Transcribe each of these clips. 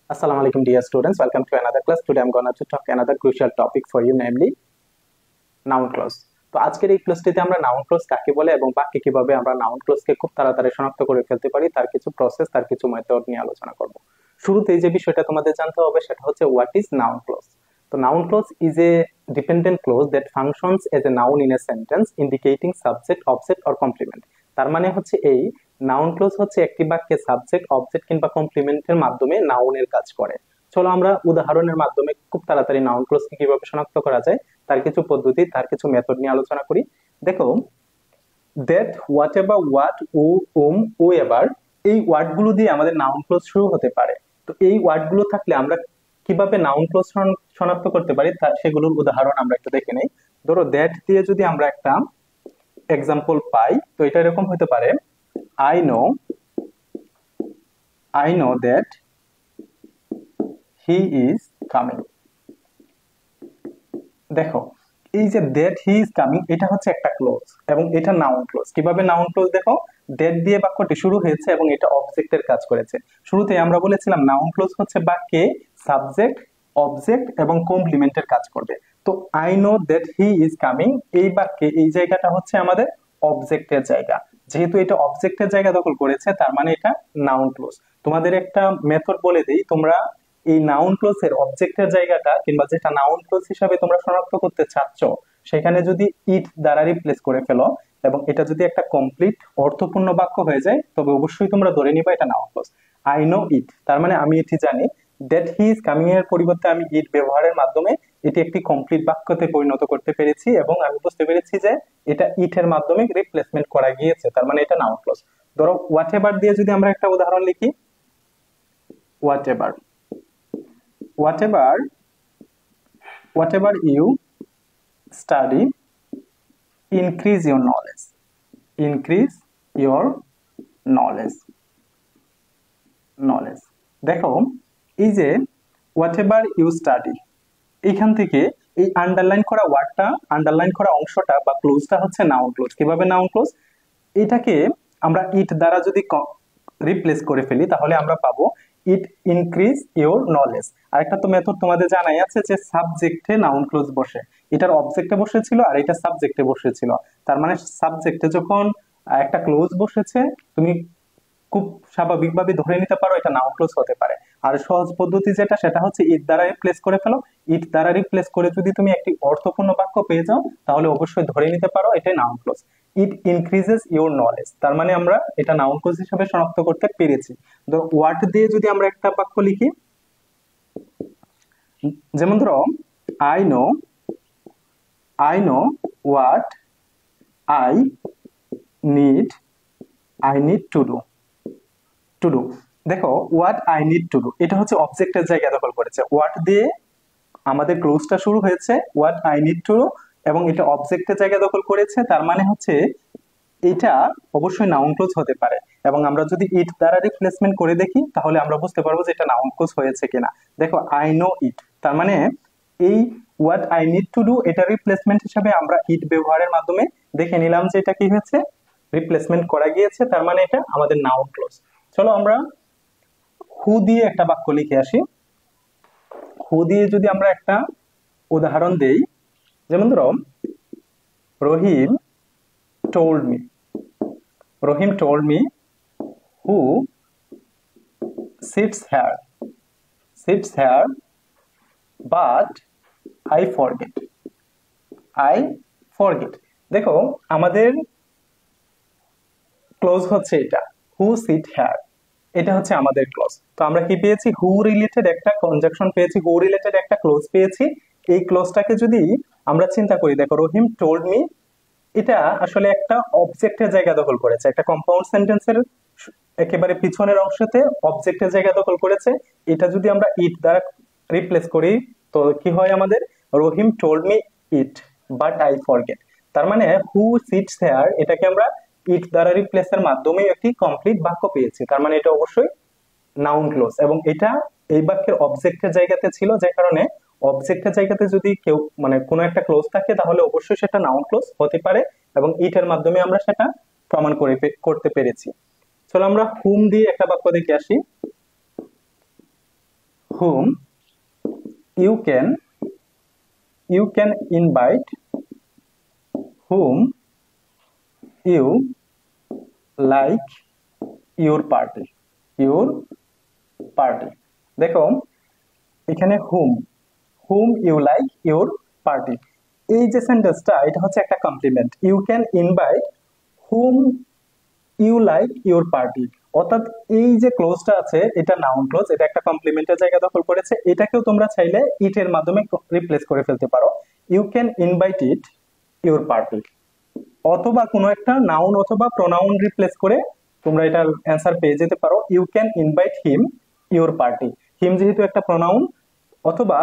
Assalamu alaikum dear students, welcome to another class. Today I'm going to talk another crucial topic for you, namely noun clause. তো আজকের এই ক্লাসটিতে আমরা noun clause কাকে বলে এবং বাকি কিভাবে আমরা নাউন ক্লজকে খুব তাড়াতাড়ি শনাক্ত করে ফেলতে পারি তার কিছু প্রসেস, তার কিছু মেথড নিয়ে আলোচনা করব। শুরুতেই যে বিষয়টা তোমাদের জানতে হবে সেটা হচ্ছে হোয়াট ইজ নাউন ক্লজ। তো noun clause is a dependent clause that functions as a noun in a sentence indicating subject, object or complement. তার মানে হচ্ছে এই নাউন ক্লজ হচ্ছে একটি বাক্যে সাবজেক্ট, অবজেক্ট কিংবা কমপ্লিমেন্টের মাধ্যমে নাউনের কাজ করে। চলো আমরা উদাহরণের মাধ্যমে খুব তাড়াতাড়ি নাউন ক্লজকে কিভাবে শনাক্ত করা যায় তার কিছু পদ্ধতি, তার কিছু মেথড নিয়ে আলোচনা করি। দেখো, that, whatever, what, who, whoever, এই ওয়ার্ড গুলো দিয়ে আমাদের নাউন ক্লজ শুরু হতে পারে। তো এই ওয়ার্ড গুলো থাকলে আমরা কিভাবে নাউন ক্লজ শনাক্ত করতে পারি সেগুলোর উদাহরণ আমরা একটু দেখে নেই। ধরো, দ্যাট দিয়ে যদি আমরা একটা এক্সাম্পল পাই, তো এটা এরকম হতে পারে, I know that he is coming. দেখো, এই যে দ্যাট হি ইজ কামিং, এটা হচ্ছে একটা ক্লোজ এবং এটা নাউন ক্লোজ। কিভাবে নাউন ক্লোজ? দেখো, দ্যাট দিয়ে বাক্যটি শুরু হয়েছে এবং এটা অবজেক্টের কাজ করেছে। শুরুতে আমরা বলেছিলাম নাউন ক্লোজ হচ্ছে বাক্যে সাবজেক্ট, অবজেক্ট এবং কমপ্লিমেন্টের কাজ করবে। তো I know that he is coming, এই বাক্যে এই জায়গাটা হচ্ছে আমাদের অবজেক্টের জায়গা। যেহেতু এটা অবজেক্টের জায়গা দখল করেছে, তার মানে এটা নাউন ক্লোজ। তোমাদের একটা মেথড বলে দেই, তোমরা এই নাউন ক্লোজ এর অবজেক্টের জায়গাটা কিংবা যেটা নাউন ক্লোজ হিসাবে তোমরা শনাক্ত করতে চাচ্ছ সেখানে যদি ইট দ্বারা রিপ্লেস করে ফেলো এবং এটা যদি একটা কমপ্লিট অর্থপূর্ণ বাক্য হয়ে যায়, তবে অবশ্যই তোমরা ধরে নিবা এটা নাউন ক্লোজ। আই নো ইট, তার মানে আমি এটি জানি। দ্যাট হি ইজ কামিং এর পরিবর্তে আমি ইট ব্যবহারের মাধ্যমে এটি একটি কমপ্লিট বাক্যতে পরিণত করতে পেরেছি এবং আমি বুঝতে পেরেছি যে এটা ইট এর মাধ্যমে রিপ্লেসমেন্ট করা গিয়েছে, তার মানে এটা নাউন ক্লোজ। ধরো, হোয়াট এভার দিয়ে যদি আমরা একটা উদাহরণ লিখি, what ever, whatever you study, increase your knowledge, increase your knowledge। দেখো, এই যে whatever you study, এইখান থেকে এই আন্ডারলাইন করা ওয়ার্ডটা, আন্ডারলাইন করা অংশটা বা ক্লোজটা হচ্ছে নাউন ক্লোজ। কিভাবে নাউন ক্লোজ? এটাকে আমরা ইট দ্বারা যদি রিপ্লেস করে ফেলি তাহলে আমরা পাবো ইট ইনক্রিজ ইওর নলেজ। আরেকটা তো মেথড তোমাদের জানাই আছে যে সাবজেক্টে নাউন ক্লোজ বসে, এটার অবজেক্টে বসেছিল আর এটা সাবজেক্টে বসেছিল। তার মানে সাবজেক্টে যখন একটা ক্লোজ বসেছে, তুমি খুব স্বাভাবিকভাবে ধরে নিতে পারো এটা নাউন ক্লোজ হতে পারে। আর সহজ পদ্ধতি যেটা, সেটা হচ্ছে ইট দ্বারা রিপ্লেস করে ফেলো। ইট দ্বারা রিপ্লেস করে যদি তুমি একটি অর্থপূর্ণ বাক্য পেয়ে যাও তাহলে অবশ্যই ধরে নিতে পারো এটা noun clause. It increases your knowledge, তার মানে আমরা এটা নাউন ক্লোজ হিসেবে শনাক্ত করতে পেরেছি। ধরো, হোয়াট দিয়ে যদি আমরা একটা বাক্য লিখি, যেমন ধরো, I know what I need to do. দেখো, what I need to do, এটা হচ্ছে অবজেক্টের জায়গা দখল করেছে। হোয়াট দিয়ে আমাদের ক্লোজটা শুরু হয়েছে, what I need to do, এবং এটা অবজেক্টের জায়গা দখল করেছে। তার মানে হচ্ছে এটা অবশ্যই নাউন ক্লোজ হতে পারে। এবং আমরা যদি ইট দ্বারা রিপ্লেসমেন্ট করে দেখি তাহলে আমরা বুঝতে পারবো যে এটা নাউন ক্লোজ হয়েছে কিনা। দেখো, আই নো ইট, তার মানে এই what I need to do এটা রিপ্লেসমেন্ট হিসেবে আমরা ইট ব্যবহারের মাধ্যমে দেখে নিলাম যে এটা কি হয়েছে, রিপ্লেসমেন্ট করা গিয়েছে, তার মানে এটা আমাদের নাউন ক্লোজ। চলো আমরা হু দিয়ে একটা বাক্য লিখে আসি। হু দিয়ে যদি আমরা একটা উদাহরণ দেই, যেমন ধরো, রহিম told me who sits here but I forget। দেখো, আমাদের ক্লোজ হচ্ছে এটা, who sit here, এটা হচ্ছে আমাদের ক্লোজ। তো আমরা কি পেয়েছি? হু রিলেটেড একটা কনজাংশন পেয়েছি, হু রিলেটেড একটা ক্লোজ পেয়েছি। এই ক্লোজটাকে যদি আমরা চিন্তা করি, দেখো, রহিম টোল্ড মি, এটা আসলে একটা অবজেক্টের জায়গা দখল করেছে, একটা কম্পাউন্ড সেন্টেন্সের একেবারে পিছনের অংশতে অবজেক্টের জায়গা দখল করেছে। এটা যদি আমরা ইট দ্বারা রিপ্লেস করি তো কি হয় আমাদের? Rahim told me it but I forget. তার মানে হু সিটস হেয়ার, এটাকে আমরা ইট দ্বারা রিপ্লেসের মাধ্যমে একটি কমপ্লিট বাক্য পেয়েছি। তার মানে এটা অবশ্যই নাউন ক্লোজ এবং এটা এই বাক্যের অবজেক্টের জায়গাতে ছিল, যে কারণে অবজেক্টের জায়গাতে যদি কেউ কোনো একটা ক্লোজ থাকে তাহলে অবশ্যই সেটা নাউন ক্লোজ হতে পারে এবং ইটের মাধ্যমে আমরা সেটা প্রমাণ করতে পেরেছি। চলো আমরা হুম দিয়ে একটা বাক্য দেখে আসি। whom you can invite, whom you like your party, দেখো এখানে whom you like your party, এই যে সেন্টেন্সটা এটা হচ্ছে একটা complement. You can invite whom you like your party, অর্থাৎ এই যে ক্লোজটা আছে এটা নাউন ক্লোজ, এটা একটা কমপ্লিমেন্টের জায়গা দখল করেছে। এটাকেও তোমরা চাইলে ইট এর মাধ্যমে রিপ্লেস করে ফেলতে পারো, you can invite it your party, অথবা কোনো একটা নাউন অথবা প্রোনাউন রিপ্লেস করে তোমরা এটার অ্যান্সার পেয়ে যেতে পারো, you can invite him your party. Him যেহেতু একটা প্রোনাউন, অথবা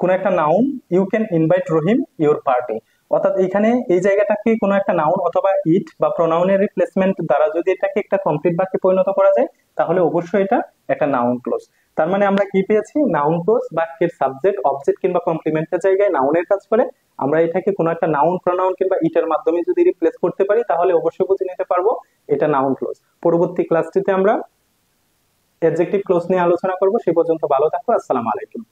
কোনো একটা noun, you can invite Rahim your party, অর্থাৎ এখানে এই জায়গাটাকে কোনো একটা নাউন অথবা ইট বা প্রোনাউনের রিপ্লেসমেন্ট দ্বারা যদি এটাকে একটা কমপ্লিট বাক্যে পরিণত করা যায় তাহলে অবশ্যই এটা একটা নাউন ক্লোজ। তার মানে আমরা কি পেয়েছি, নাউন ক্লোজ বাক্যের সাবজেক্ট অবজেক্ট কিংবা কমপ্লিমেন্টের জায়গায় নাউনের কাজ করে, আমরা এটাকে কোনো একটা নাউন প্রোনাউন কিংবা ইটের মাধ্যমে যদি রিপ্লেস করতে পারি তাহলে অবশ্যই বুঝে নিতে পারবো এটা নাউন ক্লোজ। পরবর্তী ক্লাসটিতে আমরা অ্যাডজেক্টিভ ক্লোজ নিয়ে আলোচনা করব। সে পর্যন্ত ভালো থাকো, আসসালামু আলাইকুম।